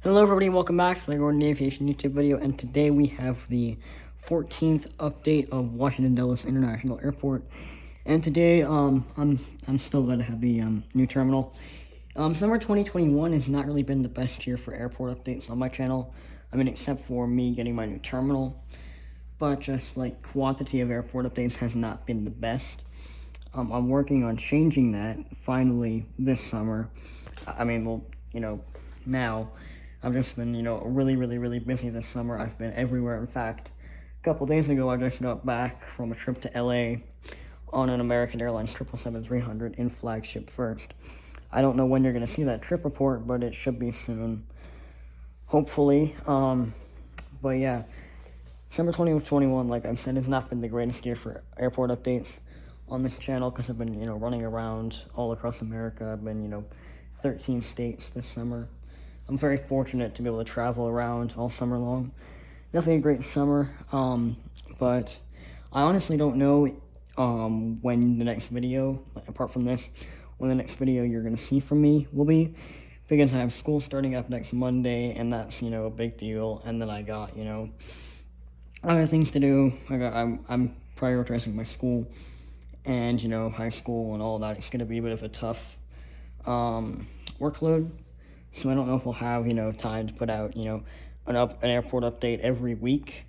Hello everybody, welcome back to the Gordon Aviation YouTube video, and today we have the 14th update of Washington Dulles International Airport. And today, I'm still glad to have the new terminal. Summer 2021 has not really been the best year for airport updates on my channel. I mean, except for me getting my new terminal, but just like quantity of airport updates has not been the best. I'm working on changing that finally this summer. Now. I've just been, really busy this summer. I've been everywhere. In fact, a couple days ago, I just got back from a trip to LA on an American Airlines 777-300 in flagship first. I don't know when you're going to see that trip report, but it should be soon, hopefully. But yeah, summer 2021, like I said, has not been the greatest year for airport updates on this channel because I've been, running around all across America. I've been, 13 states this summer. I'm very fortunate to be able to travel around all summer long. Definitely a great summer, but I honestly don't know when the next video, apart from this, when the next video you're going to see from me will be, because I have school starting up next Monday, and that's, a big deal, and then I got, other things to do. I'm prioritizing my school, and, high school and all that. It's going to be a bit of a tough workload. So I don't know if we'll have, time to put out, an airport update every week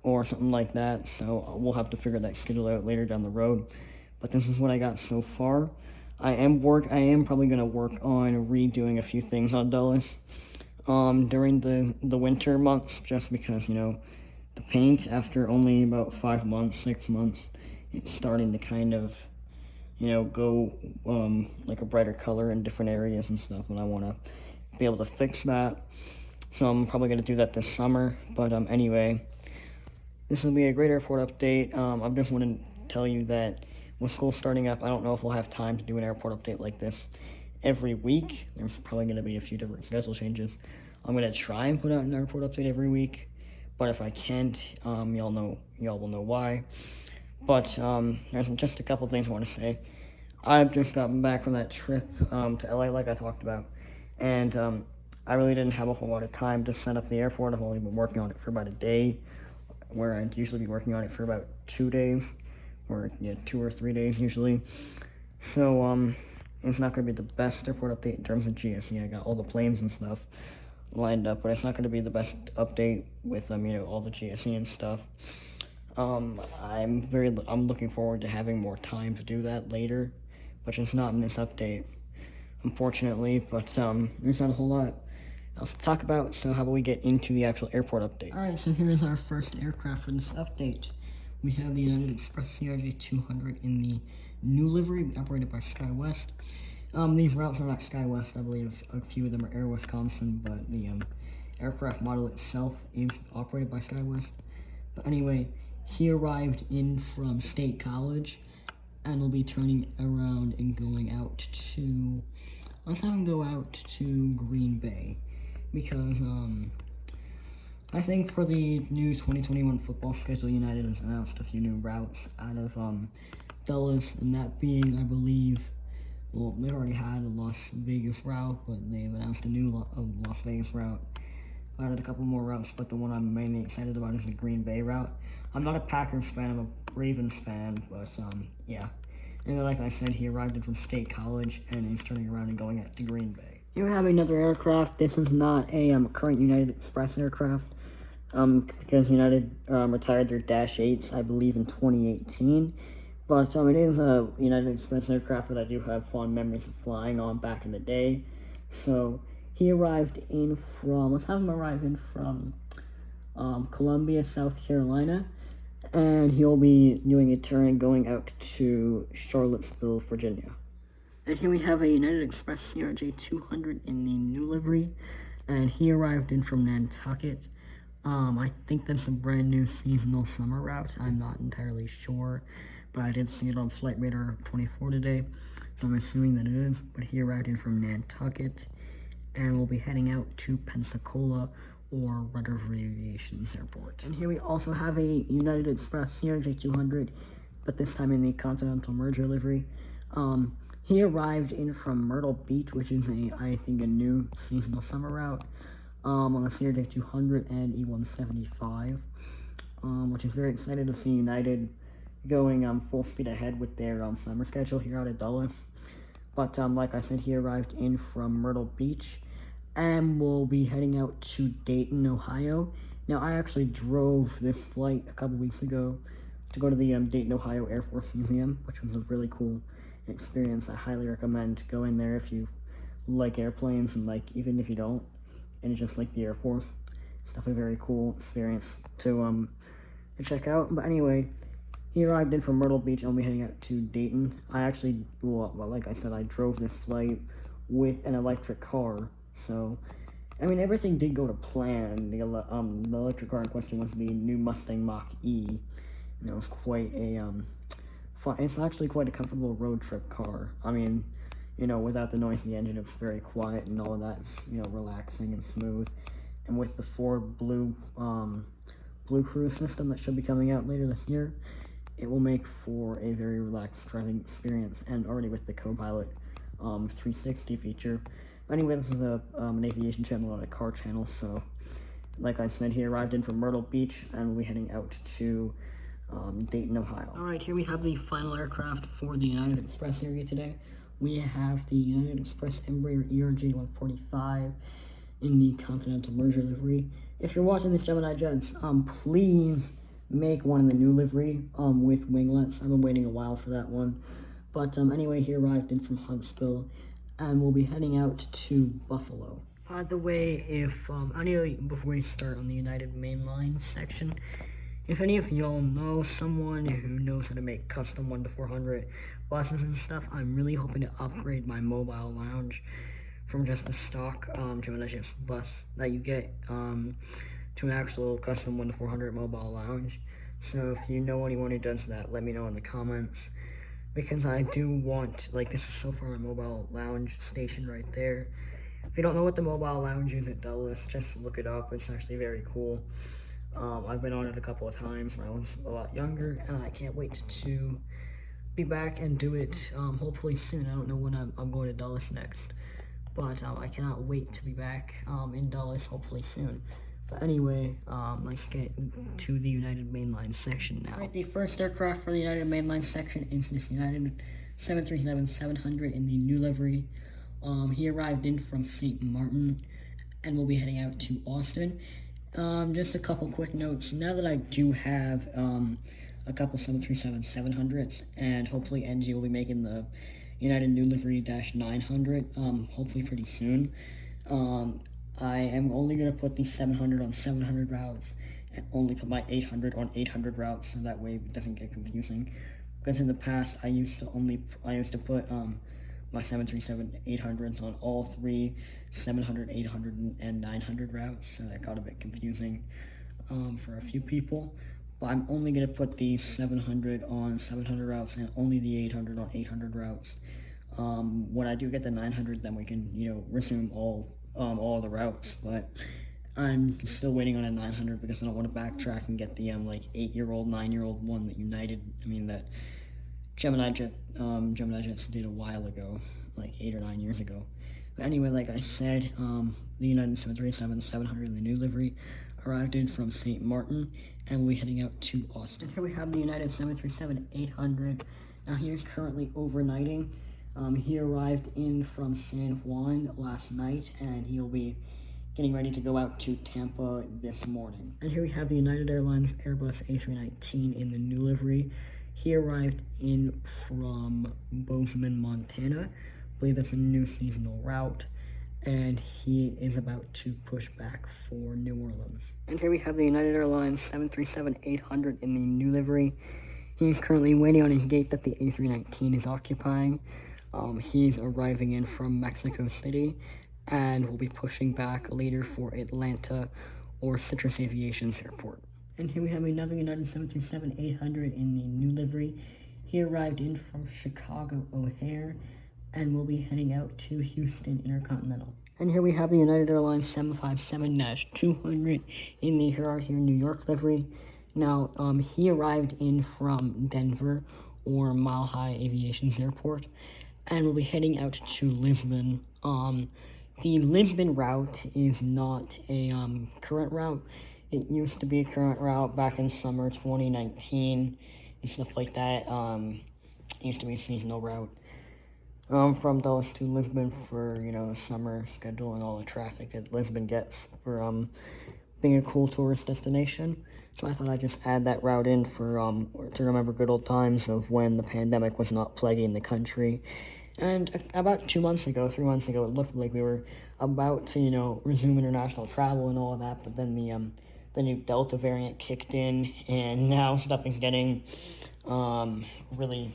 or something like that. So we'll have to figure that schedule out later down the road. But this is what I got so far. I am probably going to work on redoing a few things on Dulles during the winter months, just because, the paint, after only about 5 months, 6 months, it's starting to kind of, go like a brighter color in different areas and stuff, and I want to be able to fix that. So I'm probably going to do that this summer. But anyway, this will be a great airport update. I just want to tell you that with school starting up, I don't know if we'll have time to do an airport update like this every week. There's probably going to be a few different schedule changes. I'm going to try and put out an airport update every week, but if I can't, y'all will know why. But there's just a couple things I want to say. I've just gotten back from that trip to LA, like I talked about, and I really didn't have a whole lot of time to set up the airport. I've only been working on it for about a day, where I'd usually be working on it for about 2 days, or 2 or 3 days usually. So it's not going to be the best airport update in terms of GSE. I got all the planes and stuff lined up, but it's not going to be the best update with all the GSE and stuff. I'm looking forward to having more time to do that later, but it's not in this update, unfortunately. But there's not a whole lot else to talk about, so how about we get into the actual airport update? Alright, so here's our first aircraft for this update. We have the United Express CRJ-200 in the new livery, operated by SkyWest. These routes are not SkyWest. I believe a few of them are Air Wisconsin, but the aircraft model itself is operated by SkyWest. But anyway, he arrived in from State College, and will be turning around and going out to, let's have him go out to Green Bay, because I think for the new 2021 football schedule, United has announced a few new routes out of Dulles, and that being, I believe, well, they already had a Las Vegas route, but they've announced a new Las Vegas route. Added a couple more routes, but the one I'm mainly excited about is the Green Bay route. I'm not a Packers fan, I'm a Ravens fan, but yeah. And like I said, he arrived in from State College, and he's turning around and going out to Green Bay. Here we have another aircraft. This is not a current United Express aircraft, because United retired their Dash 8s, I believe, in 2018. But it is a United Express aircraft that I do have fond memories of flying on back in the day. So he arrived in from, let's have him arrive in from Columbia, South Carolina, and he'll be doing a turn going out to Charlottesville, Virginia. And here we have a United Express CRJ-200 in the new livery, and he arrived in from Nantucket. I think that's a brand new seasonal summer route. I'm not entirely sure, but I did see it on Flight Radar 24 today, so I'm assuming that it is. But he arrived in from Nantucket, and we'll be heading out to Pensacola or Rutherford Aviation's airport. And here we also have a United Express CRJ-200, but this time in the Continental Merger livery. He arrived in from Myrtle Beach, which is I think a new seasonal summer route. on the Senior Day 200 and E175, which is very excited to see United going full speed ahead with their summer schedule here out of Dulles. But like I said, he arrived in from Myrtle Beach, and we'll be heading out to Dayton, Ohio. Now, I actually drove this flight a couple weeks ago to go to the Dayton, Ohio Air Force Museum, which was a really cool experience. I highly recommend going there if you like airplanes, and like even if you don't, and you just like the Air Force. It's definitely a very cool experience to check out. But anyway, he arrived in from Myrtle Beach, and I'll be heading out to Dayton. I actually, well, like I said, I drove this flight with an electric car, so, I mean, everything did go to plan. The electric car in question was the new Mustang Mach-E, and it was quite a, fun. It's actually quite a comfortable road trip car. I mean, you know, without the noise of the engine, it's very quiet, and all of that is, you know, relaxing and smooth. And with the Ford Blue Cruise system that should be coming out later this year, it will make for a very relaxed driving experience, and already with the Copilot 360 feature. Anyway, this is an aviation channel, not a car channel, so like I said, he arrived in from Myrtle Beach, and we'll be heading out to Dayton, Ohio. Alright, here we have the final aircraft for the United Express area today. We have the United Express Embraer ERJ 145 in the Continental Merger livery. If you're watching this, Gemini Jets, please make one in the new livery with winglets. I've been waiting a while for that one. But anyway, he arrived in from Huntsville, and we'll be heading out to Buffalo. By the way, if anyway, before we start on the United Mainline section, if any of y'all know someone who knows how to make custom 1-400 buses and stuff, I'm really hoping to upgrade my mobile lounge from just a stock Gemini Jets bus that you get to an actual custom 1-400 mobile lounge. So if you know anyone who does that, let me know in the comments, because I do want, like, this is so far my mobile lounge station right there. If you don't know what the mobile lounge is at Dulles, just look it up. It's actually very cool. I've been on it a couple of times when I was a lot younger, and I can't wait to be back and do it hopefully soon. I don't know when I'm going to Dulles next, but I cannot wait to be back in Dulles hopefully soon. But anyway, let's get to the United Mainline section now. Alright, the first aircraft for the United Mainline section is this United 737-700 in the new livery. He arrived in from St. Martin, and we'll be heading out to Austin. Just a couple quick notes. Now that I do have a couple 737-700s, and hopefully NG will be making the United New Livery -900, hopefully pretty soon. I am only going to put the 700 on 700 routes, and only put my 800 on 800 routes, so that way it doesn't get confusing. Because in the past, I used to put my 737-800s on all three 700, 800, and 900 routes, so that got a bit confusing for a few people. But I'm only going to put the 700 on 700 routes and only the 800 on 800 routes. When I do get the 900, then we can, you know, resume all the routes. But I'm still waiting on a 900 because I don't want to backtrack and get the like 8-year-old, 9-year-old one that that Gemini Jets did a while ago, like 8 or 9 years ago. But anyway, like I said, the United 737-700 in the new livery arrived in from St. Martin, and we'll be heading out to Austin. Here we have the United 737-800. Now he is currently overnighting. He arrived in from San Juan last night, and he'll be getting ready to go out to Tampa this morning. And here we have the United Airlines Airbus A319 in the new livery. He arrived in from Bozeman, Montana. I believe that's a new seasonal route, and he is about to push back for New Orleans. And here we have the United Airlines 737-800 in the new livery. He's currently waiting on his gate that the A319 is occupying. He's arriving in from Mexico City, and will be pushing back later for Atlanta or Citrus Aviation's airport. And here we have another United 737-800 in the new livery. He arrived in from Chicago O'Hare, and will be heading out to Houston Intercontinental. And here we have the United Airlines 757-200 in the Here New York livery. Now, he arrived in from Denver or Mile High Aviation's airport, and will be heading out to Lisbon The Lisbon route is not a current route. It used to be a current route back in summer 2019 and stuff like that. It used to be a seasonal route from Dulles to Lisbon for, a summer schedule and all the traffic that Lisbon gets for being a cool tourist destination. So I thought I'd just add that route in for to remember good old times of when the pandemic was not plaguing the country. And about 3 months ago, it looked like we were about to, resume international travel and all of that, but then the new Delta variant kicked in, and now stuff is getting really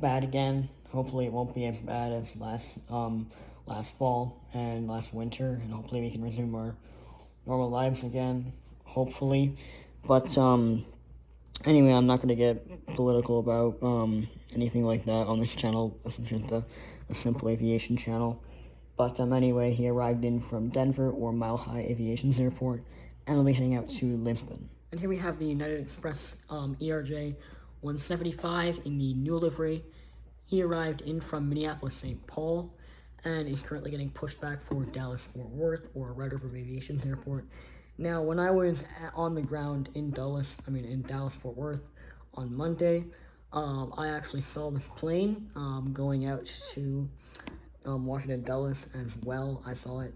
bad again. Hopefully it won't be as bad as last fall and last winter, and hopefully we can resume our normal lives again, hopefully. But anyway, I'm not going to get political about anything like that on this channel. This is just a simple aviation channel. But anyway, he arrived in from Denver or Mile High Aviation's airport, and will be heading out to Lisbon. And here we have the United Express ERJ 175 in the new livery. He arrived in from Minneapolis, St. Paul, and is currently getting pushed back for Dallas-Fort Worth or Red River Aviation's airport. Now, when I was on the ground in Dallas-Fort Worth on Monday, I actually saw this plane going out to Washington Dulles as well. I saw it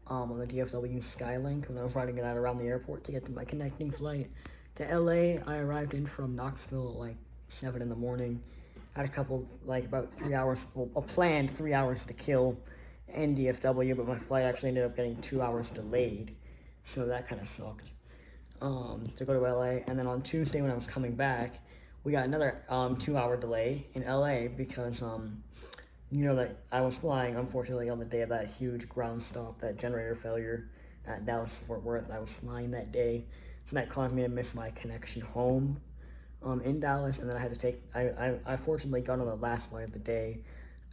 on the DFW Skylink when I was riding it out around the airport to get to my connecting flight to LA. I arrived in from Knoxville at like 7 in the morning. Had a couple, about 3 hours, a planned 3 hours to kill in DFW, but my flight actually ended up getting 2 hours delayed. So that kind of sucked to go to LA. And then on Tuesday when I was coming back, we got another 2 hour delay in LA because, that I was flying, unfortunately, on the day of that huge ground stop, that generator failure at Dallas-Fort Worth. I was flying that day, so that caused me to miss my connection home in Dallas, and then I had to take, I fortunately got on the last flight of the day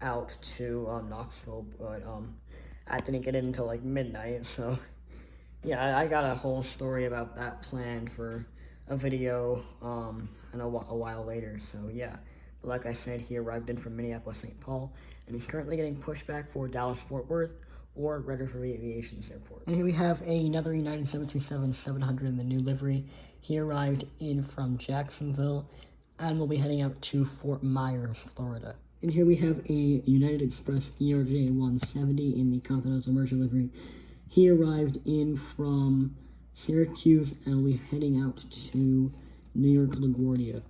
out to Knoxville, but I didn't get in until like midnight, so yeah, I got a whole story about that planned for a video and a while later, so yeah. But like I said, he arrived in from Minneapolis, St. Paul, and he's currently getting pushed back for Dallas-Fort Worth or Red River Aviation's airport. And here we have another United 737-700 in the new livery. He arrived in from Jacksonville and will be heading out to Fort Myers, Florida. And here we have a United Express ERJ 170 in the Continental Merchant livery. He arrived in from Syracuse and will be heading out to New York LaGuardia.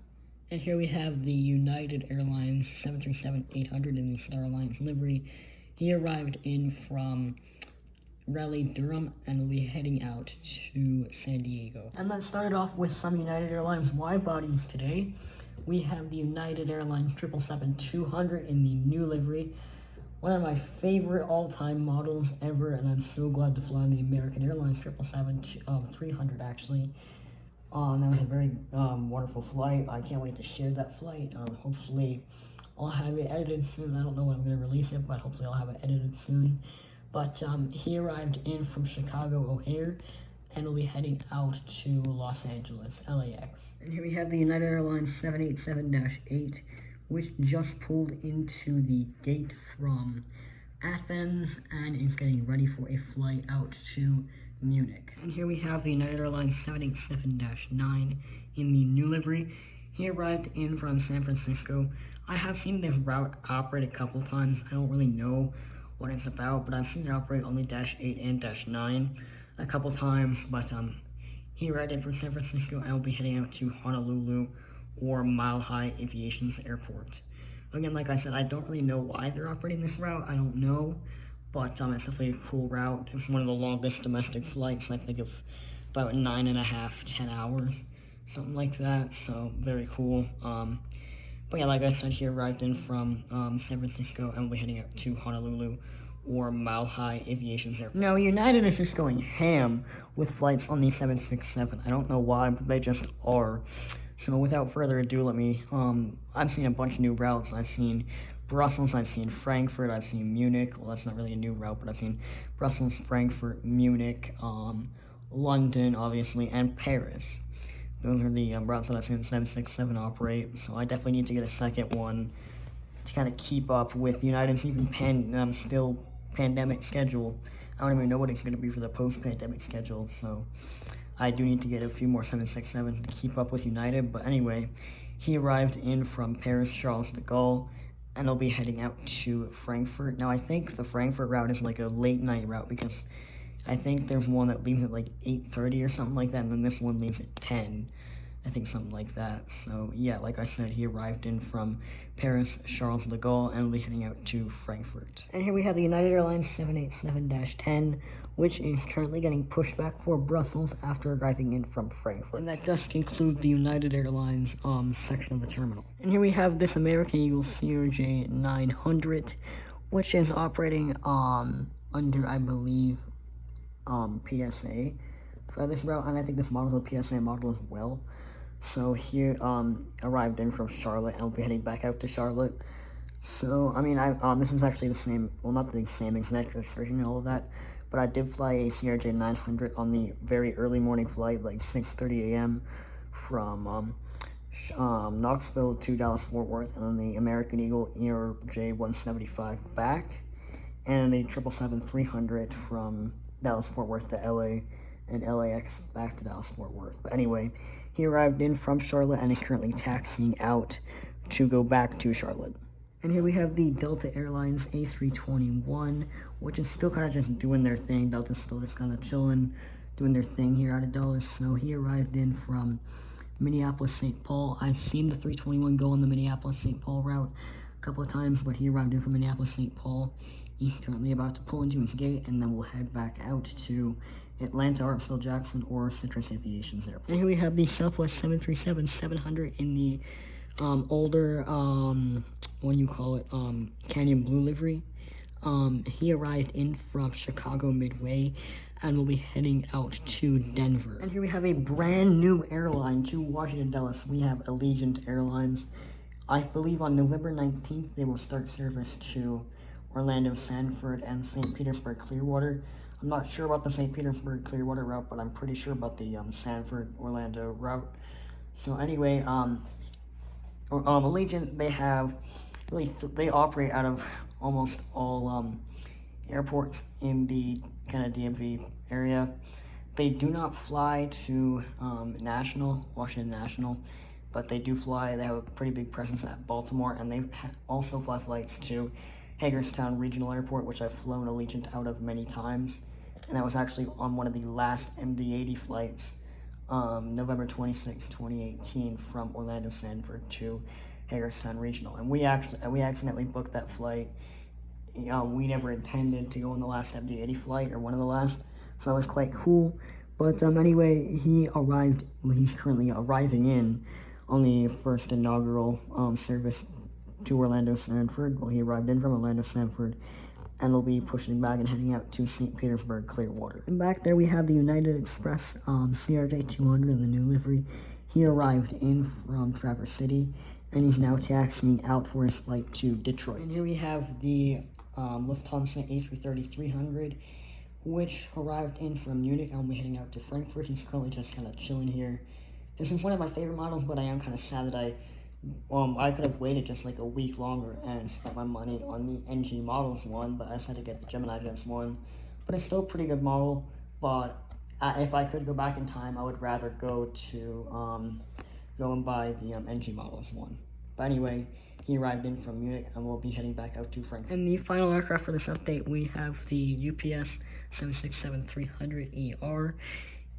And here we have the United Airlines 737-800 in the Star Alliance livery. He arrived in from Raleigh-Durham and will be heading out to San Diego. And let's start off with some United Airlines wide bodies today. We have the United Airlines 777-200 in the new livery. One of my favorite all-time models ever, and I'm so glad to fly on the American Airlines 777-300 actually. That was a very wonderful flight. I can't wait to share that flight. Hopefully I'll have it edited soon. I don't know when I'm going to release it, but hopefully I'll have it edited soon. But he arrived in from Chicago O'Hare and will be heading out to Los Angeles, LAX. And here we have the United Airlines 787-8, which just pulled into the gate from Athens and is getting ready for a flight out to Munich. And here we have the United Airlines 787-9 in the new livery. He arrived in from San Francisco. I have seen this route operate a couple times. I don't really know what it's about, but I've seen it operate only -8 and -9 a couple times. But he arrived in from San Francisco and will be heading out to Honolulu or Mile High Aviation's airport. Again, like I said, I don't really know why they're operating this route. I don't know. But it's definitely a cool route. It's one of the longest domestic flights, I think of about 9.5, 10 hours, something like that, so very cool. But yeah, like I said, he arrived in from San Francisco and will be heading out to Honolulu or Mile High Aviation's airport. Now, United is just going ham with flights on the 767. I don't know why, but they just are. So without further ado, I've seen a bunch of new routes. I've seen Brussels, I've seen Frankfurt, I've seen Munich. Well, that's not really a new route, but I've seen Brussels, Frankfurt, Munich, London, obviously, and Paris. Those are the routes that I've seen 767 operate, so I definitely need to get a second one to kind of keep up with United's even still pandemic schedule. I don't even know what it's going to be for the post-pandemic schedule, so I do need to get a few more 767s to keep up with United. But anyway, he arrived in from Paris Charles de Gaulle, and he'll be heading out to Frankfurt. Now, I think the Frankfurt route is like a late night route, because I think there's one that leaves at like 8:30 or something like that, and then this one leaves at 10. I think something like that. So yeah, like I said, he arrived in from Paris Charles de Gaulle and will be heading out to Frankfurt. And here we have the United Airlines 787-10, which is currently getting pushed back for Brussels after arriving in from Frankfurt. And that does conclude the United Airlines section of the terminal. And here we have this American Eagle Crj 900, which is operating under, I believe, PSA for this route, and I think this model is a PSA model as well. So he arrived in from Charlotte and will be heading back out to Charlotte. So, I mean, this is actually the same, well, not the same exact version and all of that, but I did fly a CRJ 900 on the very early morning flight, like 6:30 a.m. from Knoxville to Dallas-Fort Worth, and then the American Eagle ERJ 175 back, and the 777-300 from Dallas-Fort Worth to LA, and LAX back to Dallas-Fort Worth. But anyway, he arrived in from Charlotte and is currently taxiing out to go back to Charlotte. And here we have the Delta Airlines A321, which is still kind of just doing their thing. Delta's still just kind of chilling, doing their thing here out of Dallas. So he arrived in from Minneapolis-St. Paul. I've seen the 321 go on the Minneapolis-St. Paul route a couple of times, but he arrived in from Minneapolis-St. Paul. He's currently about to pull into his gate, and then we'll head back out to Atlanta, Hartsfield Jackson, or Citrus Aviation's airport. And here we have the Southwest 737-700 in the older, Canyon Blue livery. He arrived in from Chicago Midway and will be heading out to Denver. And here we have a brand new airline to Washington Dulles. We have Allegiant Airlines. I believe on November 19th, they will start service to Orlando, Sanford, and St. Petersburg, Clearwater. I'm not sure about the St. Petersburg, Clearwater route, but I'm pretty sure about the Sanford, Orlando route. So anyway, Allegiant, they operate out of almost all airports in the kind of DMV area. They do not fly to Washington National, but they do fly. They have a pretty big presence at Baltimore, and they also fly flights to Hagerstown Regional Airport, which I've flown Allegiant out of many times, and I was actually on one of the last MD-80 flights, November 26, 2018, from Orlando Sanford to Hagerstown Regional, and we accidentally booked that flight. We never intended to go on the last MD-80 flight, or one of the last, so that was quite cool. But anyway, he's currently arriving in on the first inaugural service to Orlando Sanford. Well, he arrived in from Orlando Sanford and will be pushing back and heading out to St. Petersburg, Clearwater. And back there we have the United Express CRJ 200 in the new livery. He arrived in from Traverse City, and he's now taxiing out for his flight to Detroit. And here we have the Lufthansa A330-300, which arrived in from Munich and will be heading out to Frankfurt. He's currently just kind of chilling here. This is one of my favorite models, but I am kind of sad that I could have waited just like a week longer and spent my money on the NG Models one, but I decided to get the Gemini Jets one. But it's still a pretty good model, but if I could go back in time, I would rather go and buy the NG Models one. But anyway, he arrived in from Munich and will be heading back out to Frankfurt. And the final aircraft for this update, we have the UPS 767-300ER.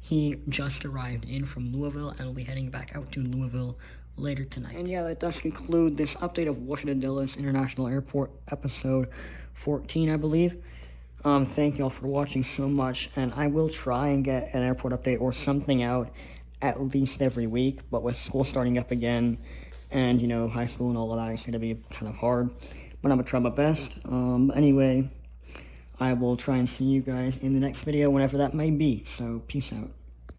He just arrived in from Louisville and will be heading back out to Louisville later tonight. And yeah, that does conclude this update of Washington Dulles International Airport, episode 14, I believe. Thank y'all for watching so much, and I will try and get an airport update or something out at least every week, but with school starting up again, and, high school and all of that, it's going to be kind of hard, but I'm going to try my best. Anyway, I will try and see you guys in the next video, whenever that may be, so peace out.